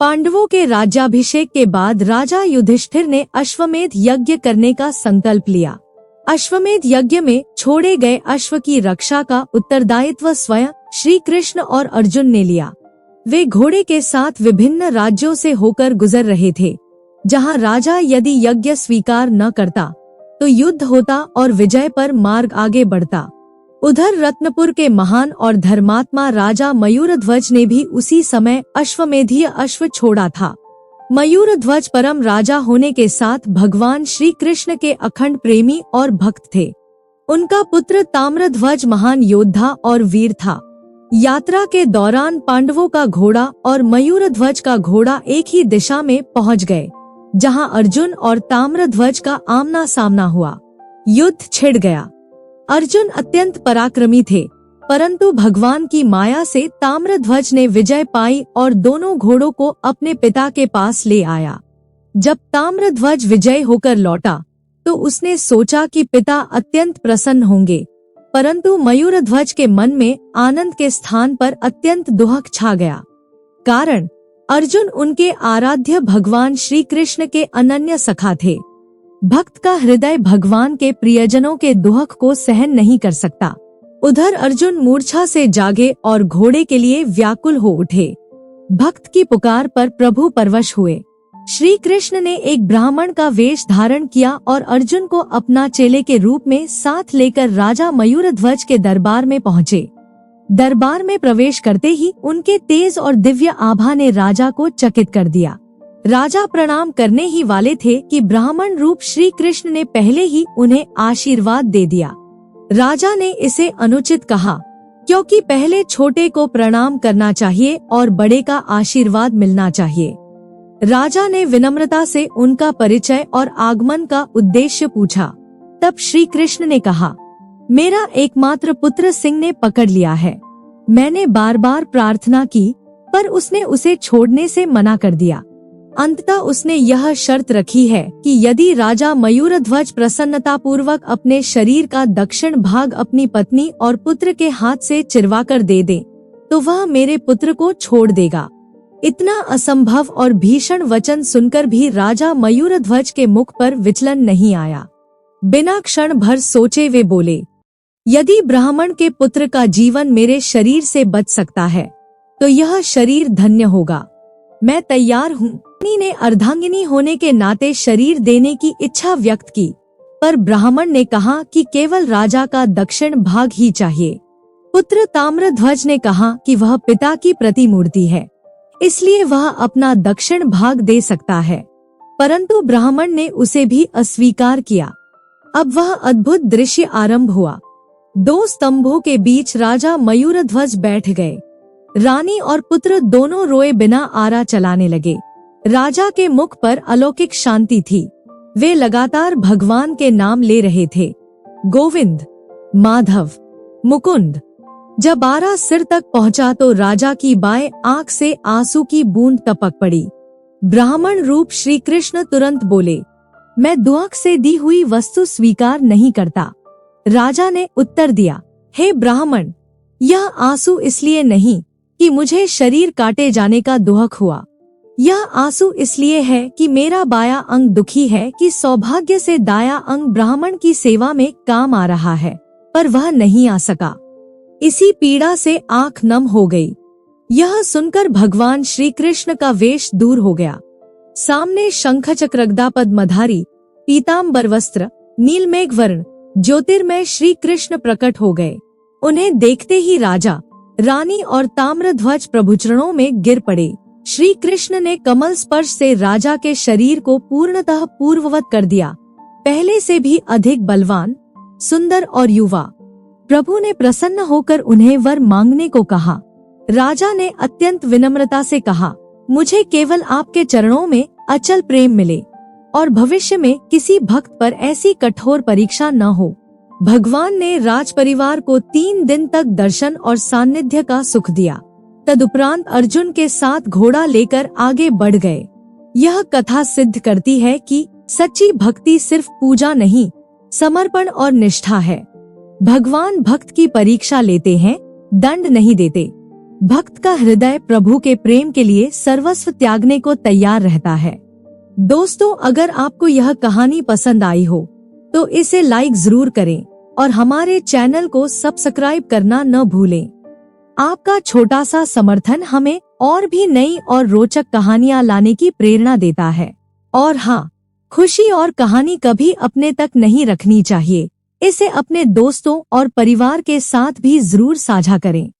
पांडवों के राज्याभिषेक के बाद राजा युधिष्ठिर ने अश्वमेध यज्ञ करने का संकल्प लिया। अश्वमेध यज्ञ में छोड़े गए अश्व की रक्षा का उत्तरदायित्व स्वयं श्री कृष्ण और अर्जुन ने लिया। वे घोड़े के साथ विभिन्न राज्यों से होकर गुजर रहे थे, जहां राजा यदि यज्ञ स्वीकार न करता तो युद्ध होता और विजय पर मार्ग आगे बढ़ता। उधर रत्नपुर के महान और धर्मात्मा राजा मयूरध्वज ने भी उसी समय अश्वमेधीय अश्व छोड़ा था। मयूरध्वज परम राजा होने के साथ भगवान श्री कृष्ण के अखंड प्रेमी और भक्त थे। उनका पुत्र ताम्रध्वज महान योद्धा और वीर था। यात्रा के दौरान पांडवों का घोड़ा और मयूरध्वज का घोड़ा एक ही दिशा में पहुंच गए, जहां अर्जुन और ताम्रध्वज का आमना सामना हुआ। युद्ध छिड़ गया। अर्जुन अत्यंत पराक्रमी थे, परंतु भगवान की माया से ताम्रध्वज ने विजय पाई और दोनों घोड़ों को अपने पिता के पास ले आया। जब ताम्रध्वज विजय होकर लौटा तो उसने सोचा कि पिता अत्यंत प्रसन्न होंगे, परंतु मयूरध्वज के मन में आनंद के स्थान पर अत्यंत दुहक छा गया। कारण अर्जुन उनके आराध्य भगवान श्री कृष्ण के अनन्य सखा थे। भक्त का हृदय भगवान के प्रियजनों के दुहक को सहन नहीं कर सकता। उधर अर्जुन मूर्छा से जागे और घोड़े के लिए व्याकुल हो उठे। भक्त की पुकार पर प्रभु परवश हुए। श्री कृष्ण ने एक ब्राह्मण का वेश धारण किया और अर्जुन को अपना चेले के रूप में साथ लेकर राजा मयूरध्वज के दरबार में पहुँचे। दरबार में प्रवेश करते ही उनके तेज और दिव्य आभा ने राजा को चकित कर दिया। राजा प्रणाम करने ही वाले थे कि ब्राह्मण रूप श्री कृष्ण ने पहले ही उन्हें आशीर्वाद दे दिया। राजा ने इसे अनुचित कहा, क्योंकि पहले छोटे को प्रणाम करना चाहिए और बड़े का आशीर्वाद मिलना चाहिए। राजा ने विनम्रता से उनका परिचय और आगमन का उद्देश्य पूछा। तब श्री कृष्ण ने कहा, मेरा एकमात्र पुत्र सिंह ने पकड़ लिया है। मैंने बार बार प्रार्थना की, पर उसने उसे छोड़ने से मना कर दिया। अंततः उसने यह शर्त रखी है कि यदि राजा मयूरध्वज प्रसन्नतापूर्वक अपने शरीर का दक्षिण भाग अपनी पत्नी और पुत्र के हाथ से चिरवाकर दे दे, तो वह मेरे पुत्र को छोड़ देगा। इतना असंभव और भीषण वचन सुनकर भी राजा मयूरध्वज के मुख पर विचलन नहीं आया। बिना क्षण भर सोचे वे बोले, यदि ब्राह्मण के पुत्र का जीवन मेरे शरीर से बच सकता है तो यह शरीर धन्य होगा। मैं तैयार हूँ। पत्नी ने अर्धांगिनी होने के नाते शरीर देने की इच्छा व्यक्त की, पर ब्राह्मण ने कहा कि केवल राजा का दक्षिण भाग ही चाहिए। पुत्र ताम्रध्वज ने कहा कि वह पिता की प्रतिमूर्ति है, इसलिए वह अपना दक्षिण भाग दे सकता है, परंतु ब्राह्मण ने उसे भी अस्वीकार किया। अब वह अद्भुत दृश्य आरंभ हुआ। दो स्तंभों के बीच राजा मयूरध्वज बैठ गए। रानी और पुत्र दोनों रोए बिना आरा चलाने लगे। राजा के मुख पर अलौकिक शांति थी। वे लगातार भगवान के नाम ले रहे थे, गोविंद, माधव, मुकुंद। जब आरा सिर तक पहुंचा तो राजा की बाएं आंख से आंसू की बूंद टपक पड़ी। ब्राह्मण रूप श्री कृष्ण तुरंत बोले, मैं दुआक से दी हुई वस्तु स्वीकार नहीं करता। राजा ने उत्तर दिया, हे ब्राह्मण, यह आंसू इसलिए नहीं कि मुझे शरीर काटे जाने का दुहक हुआ। यह आंसू इसलिए है कि मेरा बाया अंग दुखी है कि सौभाग्य से दाया अंग ब्राह्मण की सेवा में काम आ रहा है, पर वह नहीं आ सका। इसी पीड़ा से आंख नम हो गई। यह सुनकर भगवान श्री कृष्ण का वेश दूर हो गया। सामने शंख चक्र गदा पद्मधारी, पीताम्बर वस्त्र, नीलमेघ वर्ण, ज्योतिर्मय श्री कृष्ण प्रकट हो गए। उन्हें देखते ही राजा, रानी और ताम्रध्वज प्रभुचरणों में गिर पड़े। श्री कृष्ण ने कमल स्पर्श से राजा के शरीर को पूर्णतः पूर्ववत कर दिया, पहले से भी अधिक बलवान, सुंदर और युवा। प्रभु ने प्रसन्न होकर उन्हें वर मांगने को कहा। राजा ने अत्यंत विनम्रता से कहा, मुझे केवल आपके चरणों में अचल प्रेम मिले और भविष्य में किसी भक्त पर ऐसी कठोर परीक्षा न हो। भगवान ने राजपरिवार को 3 दिन तक दर्शन और सानिध्य का सुख दिया। तदुपरांत अर्जुन के साथ घोड़ा लेकर आगे बढ़ गए। यह कथा सिद्ध करती है कि सच्ची भक्ति सिर्फ पूजा नहीं, समर्पण और निष्ठा है। भगवान भक्त की परीक्षा लेते हैं, दंड नहीं देते। भक्त का हृदय प्रभु के प्रेम के लिए सर्वस्व त्यागने को तैयार रहता है। दोस्तों, अगर आपको यह कहानी पसंद आई हो तो इसे लाइक जरूर करें और हमारे चैनल को सब्सक्राइब करना न भूलें। आपका छोटा सा समर्थन हमें और भी नई और रोचक कहानियां लाने की प्रेरणा देता है। और हाँ, खुशी और कहानी कभी अपने तक नहीं रखनी चाहिए, इसे अपने दोस्तों और परिवार के साथ भी जरूर साझा करें।